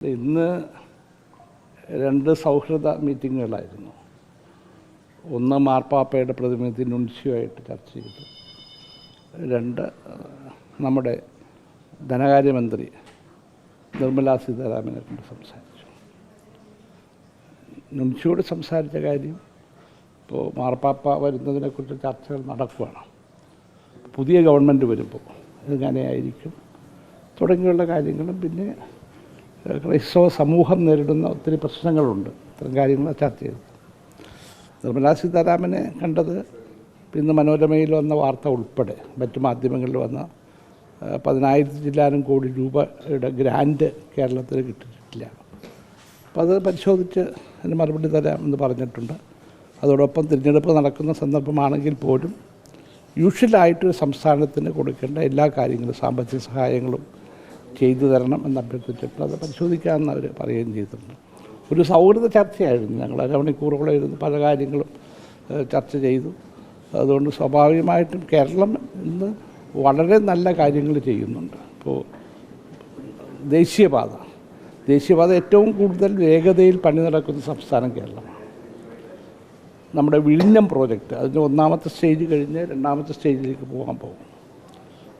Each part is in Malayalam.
ഇന്ന് രണ്ട് സൗഹൃദ മീറ്റിങ്ങുകളായിരുന്നു. ഒന്ന് മാർപ്പാപ്പയുടെ പ്രതിനിധി നുൻഷ്യോയായിട്ട് ചർച്ച ചെയ്തു. രണ്ട് നമ്മുടെ ധനകാര്യമന്ത്രി നിർമ്മലാ സീതാരാമനെ കൊണ്ട് സംസാരിച്ചു. നുൻഷ്യോട് സംസാരിച്ച കാര്യം ഇപ്പോൾ മാർപ്പാപ്പ വരുന്നതിനെക്കുറിച്ച് ചർച്ചകൾ നടക്കുകയാണ്. പുതിയ ഗവൺമെൻറ് വരുമ്പോൾ എങ്ങനെയായിരിക്കും തുടങ്ങിയുള്ള കാര്യങ്ങളും, പിന്നെ ക്രൈസ്തവ സമൂഹം നേരിടുന്ന ഒത്തിരി പ്രശ്നങ്ങളുണ്ട്. ഇത്തരം കാര്യങ്ങൾ ചർച്ച ചെയ്തു. നിർമ്മലാ സീതാരാമനെ കണ്ടത് ഇന്ന് മനോരമയിൽ വന്ന വാർത്ത ഉൾപ്പെടെ മറ്റു മാധ്യമങ്ങളിൽ വന്ന 10,000 ചില്ലാനും കോടി രൂപയുടെ ഗ്രാൻറ്റ് കേരളത്തിന് കിട്ടിയിട്ടില്ല. അപ്പോൾ അത് പരിശോധിച്ച് അതിന് മറുപടി തരാമെന്ന് പറഞ്ഞിട്ടുണ്ട്. അതോടൊപ്പം തിരഞ്ഞെടുപ്പ് നടക്കുന്ന സന്ദർഭമാണെങ്കിൽ പോലും യൂഷ്വലായിട്ടൊരു സംസ്ഥാനത്തിന് കൊടുക്കേണ്ട എല്ലാ കാര്യങ്ങളും, സാമ്പത്തിക സഹായങ്ങളും ചെയ്തു തരണം എന്ന് അഭ്യർത്ഥിച്ചിട്ടുണ്ട്. അത് പരിശോധിക്കാമെന്ന് അവർ പറയുകയും ചെയ്തിട്ടുണ്ട്. ഒരു സൗഹൃദ ചർച്ചയായിരുന്നു. ഞങ്ങൾ അരമണിക്കൂറോളം ഇരുന്ന് പല കാര്യങ്ങളും ചർച്ച ചെയ്തു. അതുകൊണ്ട് സ്വാഭാവികമായിട്ടും കേരളം ഇന്ന് വളരെ നല്ല കാര്യങ്ങൾ ചെയ്യുന്നുണ്ട്. ഇപ്പോൾ ദേശീയപാത ഏറ്റവും കൂടുതൽ വേഗതയിൽ പണി നടക്കുന്ന സംസ്ഥാനം കേരളമാണ്. നമ്മുടെ വിഴിഞ്ഞം പ്രോജക്റ്റ് അതിൻ്റെ 1ാമത്തെ സ്റ്റേജ് കഴിഞ്ഞ് 2ാമത്തെ സ്റ്റേജിലേക്ക് പോകാൻ പോകും.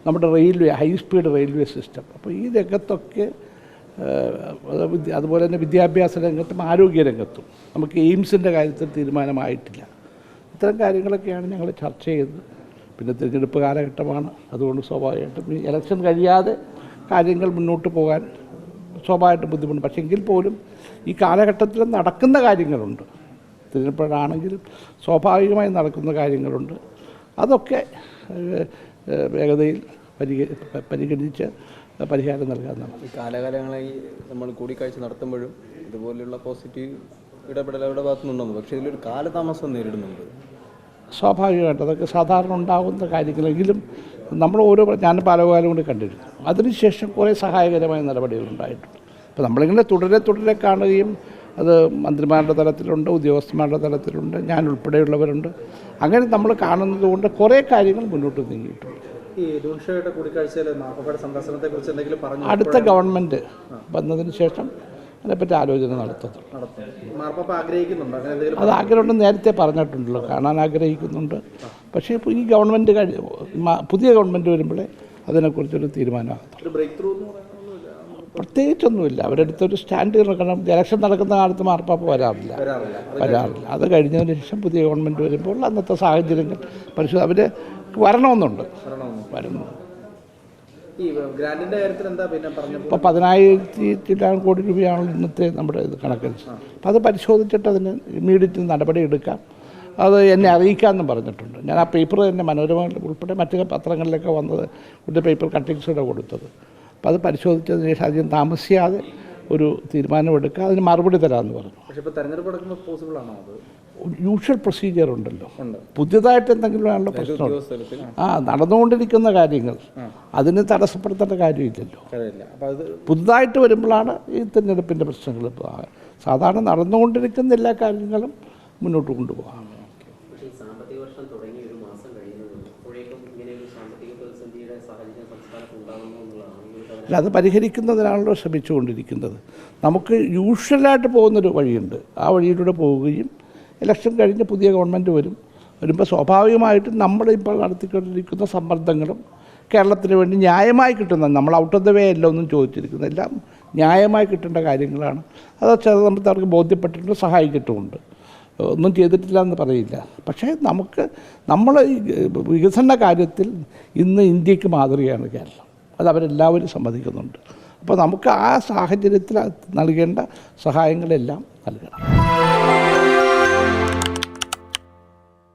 നമ്മുടെ railway, high speed railway system. അപ്പോൾ ഈ രംഗത്തൊക്കെ, അതുപോലെ തന്നെ വിദ്യാഭ്യാസ രംഗത്തും ആരോഗ്യ രംഗത്തും നമുക്ക് എയിംസിൻ്റെ കാര്യത്തിൽ തീരുമാനമായിട്ടില്ല. ഇത്തരം കാര്യങ്ങളൊക്കെയാണ് ഞങ്ങൾ ചർച്ച ചെയ്തത്. പിന്നെ തിരഞ്ഞെടുപ്പ് കാലഘട്ടമാണ്. അതുകൊണ്ട് സ്വാഭാവികമായിട്ടും ഈ ഇലക്ഷൻ കഴിയാതെ കാര്യങ്ങൾ മുന്നോട്ട് പോകാൻ സ്വാഭാവികമായിട്ടും ബുദ്ധിമുട്ടുണ്ട്. പക്ഷേ എങ്കിൽ പോലും ഈ കാലഘട്ടത്തിൽ നടക്കുന്ന കാര്യങ്ങളുണ്ട്. തിരഞ്ഞെടുപ്പിലാണെങ്കിലും സ്വാഭാവികമായി നടക്കുന്ന കാര്യങ്ങളുണ്ട്. അതൊക്കെ വേഗതയിൽ പരിഗണിച്ച് പരിഹാരം നൽകാമെന്നാണ്. ഈ കാലകാലങ്ങളായി നമ്മൾ കൂടിക്കാഴ്ച നടത്തുമ്പോഴും ഇതുപോലെയുള്ള പോസിറ്റീവ് ഇടപെടലുകളുടെ ഭാഗത്തുനിന്നുണ്ടാകുന്നു. പക്ഷേ ഇതിലൊരു കാലതാമസം നേരിടുന്നുണ്ട്. സ്വാഭാവികമായിട്ട് അതൊക്കെ സാധാരണ ഉണ്ടാകുന്ന കാര്യങ്ങളെങ്കിലും നമ്മൾ ഞാൻ പലകാലം കൊണ്ട് കണ്ടിരുന്നു. അതിനുശേഷം കുറേ സഹായകരമായ നടപടികളുണ്ടായിട്ടുണ്ട്. അപ്പോൾ നമ്മളിങ്ങനെ തുടരെ കാണുകയും, അത് മന്ത്രിമാരുടെ തലത്തിലുണ്ട്, ഉദ്യോഗസ്ഥന്മാരുടെ തലത്തിലുണ്ട്, ഞാൻ ഉൾപ്പെടെയുള്ളവരുണ്ട്. അങ്ങനെ നമ്മൾ കാണുന്നത് കൊണ്ട് കുറേ കാര്യങ്ങൾ മുന്നോട്ട് നീങ്ങിയിട്ടുണ്ട്. ഈ നുൻഷ്യോയുടെ കൂടിക്കാഴ്ചയിൽ മാർപ്പാപ്പയുടെ സന്ദർശനത്തെക്കുറിച്ച് എന്തെങ്കിലും പറഞ്ഞു? അടുത്ത ഗവൺമെൻറ് വന്നതിന് ശേഷം അതിനെപ്പറ്റി ആലോചന നടത്തുന്നു. മാർപ്പാപ്പ ആഗ്രഹിക്കുന്നുണ്ട്? അത് ആഗ്രഹമുണ്ടെന്ന് നേരത്തെ പറഞ്ഞിട്ടുണ്ടല്ലോ, കാണാൻ ആഗ്രഹിക്കുന്നുണ്ട്. പക്ഷേ ഇപ്പോൾ ഈ ഗവൺമെൻറ് പുതിയ ഗവൺമെൻറ് വരുമ്പോഴേ അതിനെക്കുറിച്ചൊരു തീരുമാനമാകും. പ്രത്യേകിച്ചൊന്നുമില്ല. അവരെടുത്തൊരു സ്റ്റാൻഡ് കാരണം ഇലക്ഷൻ നടക്കുന്ന കാലത്ത് മാർപ്പാപ്പ വരാറില്ല. അത് കഴിഞ്ഞതിന് ശേഷം പുതിയ ഗവൺമെൻറ് വരുമ്പോൾ അന്നത്തെ സാഹചര്യങ്ങൾ പരിശോധന അവർ വരണമെന്നുണ്ട്. ഇപ്പോൾ 10,000 കോടി രൂപയാണല്ലോ ഇന്നത്തെ നമ്മുടെ ഇത് കണക്കനുസരിച്ച്. അപ്പോൾ അത് പരിശോധിച്ചിട്ട് അതിന് ഇമ്മീഡിയറ്റ് നടപടി എടുക്കാം. അത് എന്നെ അറിയിക്കാമെന്നും പറഞ്ഞിട്ടുണ്ട്. ഞാൻ ആ പേപ്പർ തന്നെ മനോരമ ഉൾപ്പെടെ മറ്റ് പത്രങ്ങളിലൊക്കെ വന്നത് ഒരു പേപ്പർ കട്ടിങ്സോടെ കൊടുത്തത്. അപ്പോൾ അത് പരിശോധിച്ചതിന് ശേഷം അധികം താമസിയാതെ ഒരു തീരുമാനമെടുക്കുക, അതിന് മറുപടി തരാമെന്ന് പറഞ്ഞു. പക്ഷേ ഇപ്പോൾ തെരഞ്ഞെടുപ്പ് എടുക്കുമ്പോൾ പോസിബിൾ ആണോ? അത് യൂഷ്വൽ പ്രൊസീജിയർ ഉണ്ടല്ലോ. പുതിയതായിട്ട് എന്തെങ്കിലും ആണല്ലോ പ്രശ്നം. നടന്നുകൊണ്ടിരിക്കുന്ന കാര്യങ്ങൾ അതിന് തടസ്സപ്പെടുത്തേണ്ട കാര്യമില്ലല്ലോ. പുതുതായിട്ട് വരുമ്പോഴാണ് ഈ തിരഞ്ഞെടുപ്പിൻ്റെ പ്രശ്നങ്ങൾ. സാധാരണ നടന്നുകൊണ്ടിരിക്കുന്ന എല്ലാ കാര്യങ്ങളും മുന്നോട്ട് കൊണ്ടുപോകാം. അത് പരിഹരിക്കുന്നതിനാണല്ലോ ശ്രമിച്ചുകൊണ്ടിരിക്കുന്നത്. നമുക്ക് യൂഷ്വലായിട്ട് പോകുന്നൊരു വഴിയുണ്ട്. ആ വഴിയിലൂടെ പോവുകയും ഇലക്ഷൻ കഴിഞ്ഞ് പുതിയ ഗവൺമെൻറ് വരുമ്പോൾ സ്വാഭാവികമായിട്ടും നമ്മളിപ്പോൾ നടത്തിക്കൊണ്ടിരിക്കുന്ന സമ്മർദ്ദങ്ങളും കേരളത്തിന് വേണ്ടി ന്യായമായി കിട്ടുന്ന, നമ്മൾ ഔട്ട് ഓഫ് ദ വേ അല്ല ഒന്നും ചോദിച്ചിരിക്കുന്നത്, എല്ലാം ന്യായമായി കിട്ടേണ്ട കാര്യങ്ങളാണ്. അത് നമുക്ക് അവർക്ക് ബോധ്യപ്പെട്ടിട്ടുണ്ട്, സഹായിച്ചിട്ടുമുണ്ട്. ഒന്നും ചെയ്തിട്ടില്ല എന്ന് പറയില്ല. പക്ഷേ നമ്മൾ ഈ വികസന കാര്യത്തിൽ ഇന്ന് ഇന്ത്യക്ക് മാതൃകയാണ് കേരളം. അത് അവരെല്ലാവരും സമ്മതിക്കുന്നുണ്ട്. അപ്പോൾ നമുക്ക് ആ സാഹചര്യത്തിൽ നൽകേണ്ട സഹായങ്ങളെല്ലാം നൽകണം.